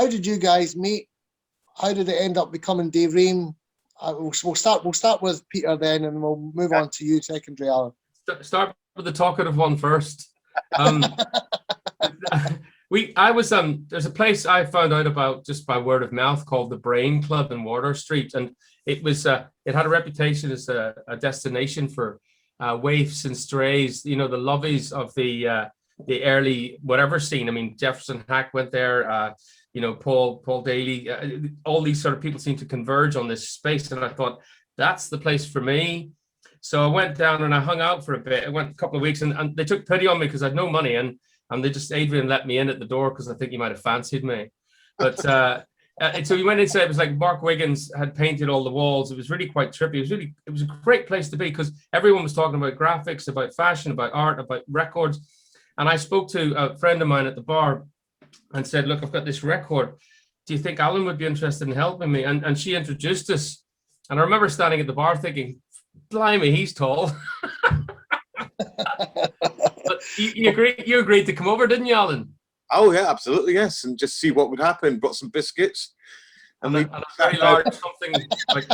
how did you guys meet? How did it end up becoming Dave Ream? We'll start with Peter then, and we'll move on to you secondary, Alan. Start with the talkative one first. There's a place I found out about just by word of mouth called the Brain Club in Water Street, and it was it had a reputation as a destination for waifs and strays, the lovies of the early whatever scene. I mean, Jefferson Hack went there, Paul Daly, all these sort of people seem to converge on this space, and I thought that's the place for me. So I went down and I hung out for a bit. I went a couple of weeks, and they took pity on me because I had no money, and Adrian let me in at the door because I think he might have fancied me. But so we went inside. It was like Mark Wiggins had painted all the walls. It was really quite trippy. It was a great place to be because everyone was talking about graphics, about fashion, about art, about records. And I spoke to a friend of mine at the bar and said, look, I've got this record. Do you think Alan would be interested in helping me? And she introduced us. And I remember standing at the bar thinking, blimey, he's tall. But you agreed to come over, didn't you, Alan? Oh yeah, absolutely, yes, and just see what would happen. Brought some biscuits, and a very large something. Like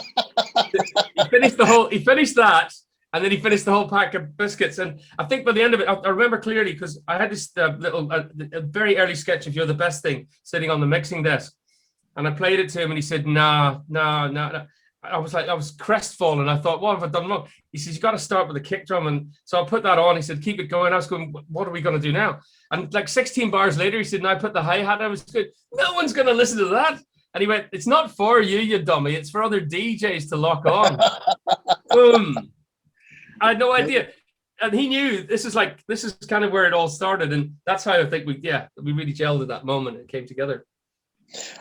he finished that, and then he finished the whole pack of biscuits. And I think by the end of it, I remember clearly because I had this little, very early sketch of "You're the Best Thing" sitting on the mixing desk, and I played it to him, and he said, "No." I was crestfallen. I thought, what have I done wrong? He says, you got to start with a kick drum. And so I put that on. He said, keep it going. I was going, what are we going to do now? And like 16 bars later, he said, now I put the hi-hat. I was good. No one's going to listen to that. And he went, it's not for you, you dummy. It's for other DJs to lock on. Boom. I had no idea. And he knew this is kind of where it all started. And that's how I think we really gelled at that moment. It came together.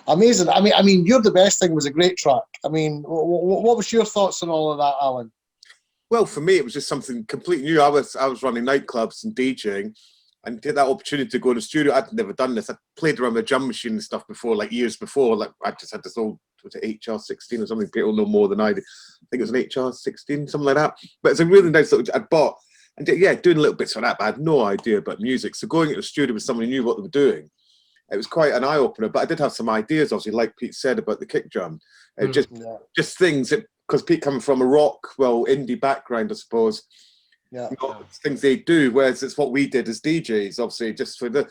Amazing. I mean, You're the Best Thing was a great track. I mean, what was your thoughts on all of that, Alan? Well, for me, it was just something completely new. I was running nightclubs and DJing, and get that opportunity to go to the studio. I'd never done this. I played around with a drum machine and stuff before, like years before. Like I just had this old HR-16 or something. People know more than I do. I think it was an HR-16, something like that. But it's a really nice little I'd bought. And yeah, doing little bits of that, but I had no idea about music. So going into the studio with someone who knew what they were doing, it was quite an eye-opener. But I did have some ideas, obviously, like Pete said about the kick drum. Just things that, because Pete coming from a rock, indie background, I suppose. Yeah. Things they do, whereas it's what we did as DJs, obviously, just for the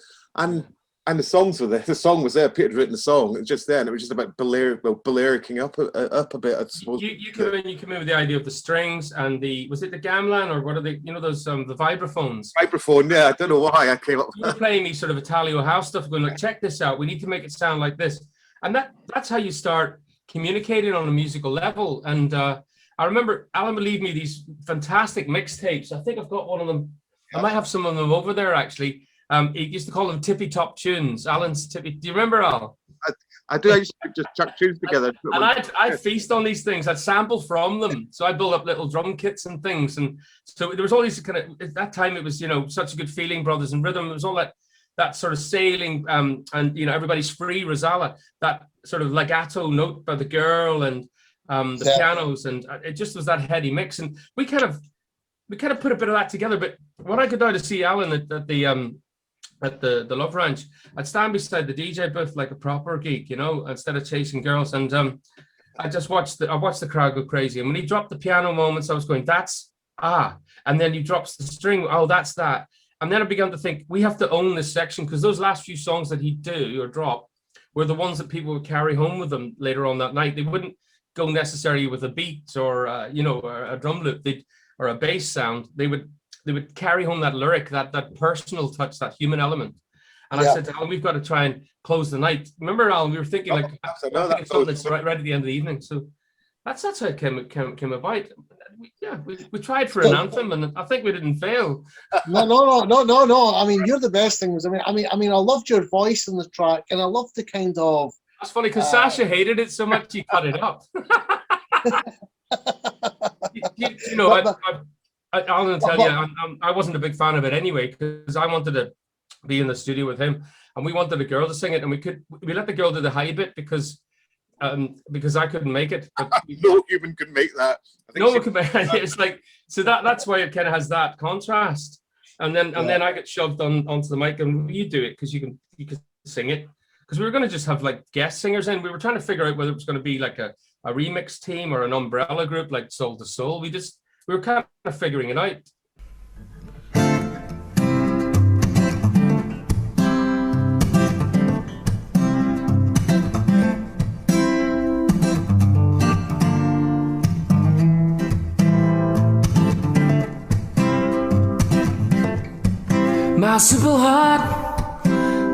and the songs were there. The song was there. Peter had written the song. It was just there, and it was just about Balericing up a bit, I suppose. You come in with the idea of the strings and was it the gamelan or what are they? Those the vibraphones. Vibraphone, yeah. I don't know why I came up. You were playing these sort of Italio house stuff, going like, check this out. We need to make it sound like this, and that's how you start communicating on a musical level. And I remember Alan would leave me these fantastic mixtapes. I think I've got one of them. I might have some of them over there actually. He used to call them tippy top tunes. Alan's tippy. Do you remember, Al? I do. I used to just chuck tunes together. And I'd feast on these things. I'd sample from them. So I built up little drum kits and things. And so there was all these kind of, at that time it was, such a good feeling, Brothers in Rhythm. It was all that sort of sailing and, Everybody's Free, Rosala, that sort of legato note by the girl and the pianos. And it just was that heady mix. And we kind of put a bit of that together. But when I go down to see Alan at the Love Ranch, I'd stand beside the DJ booth like a proper geek, instead of chasing girls. And I watched the crowd go crazy. And when he dropped the piano moments, I was going, that's and then he drops the string, that's that. And then I began to think, we have to own this section, because those last few songs that he'd do or drop were the ones that people would carry home with them later on that night. They wouldn't go necessarily with a beat or a drum loop or a bass sound. They would carry home that lyric, that personal touch, that human element. And I said to Alan, we've got to try and close the night. Remember, Alan, we were thinking that's something that's right at the end of the evening. So that's how it came about. We tried for an anthem, and I think we didn't fail. No. I mean, You're the Best Thing. I mean, I loved your voice in the track, and I loved the kind of. That's funny because Sasha hated it so much he cut it up. I'll tell you, I wasn't a big fan of it anyway, because I wanted to be in the studio with him, and we wanted a girl to sing it, and we let the girl do the high bit because I couldn't make it. But no human could make that. No one could make it. It's like, so that's why it kind of has that contrast. And then I get shoved onto the mic, and you do it because you can sing it. because we were going to just have like guest singers in. We were trying to figure out whether it was going to be like a remix team or an umbrella group like Soul to Soul. We were kind of figuring it out. My simple heart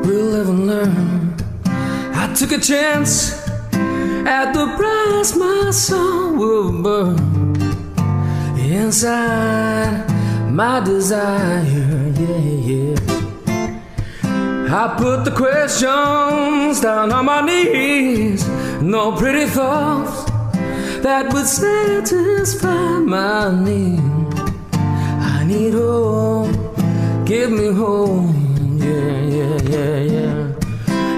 will live and learn. I took a chance at the price my soul will burn. Inside my desire, yeah. I put the questions down on my knees. No pretty thoughts that would satisfy my need. I need hope. Give me home, yeah.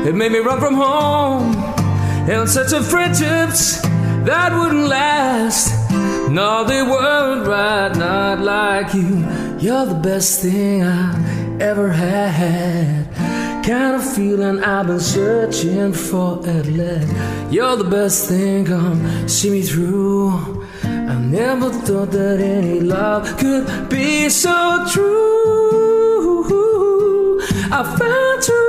It made me run from home in search of friendships that wouldn't last. No, they weren't right, not like you. You're the best thing I ever had. Kind of feeling I've been searching for at last. You're the best thing, come see me through. I never thought that any love could be so true. I found you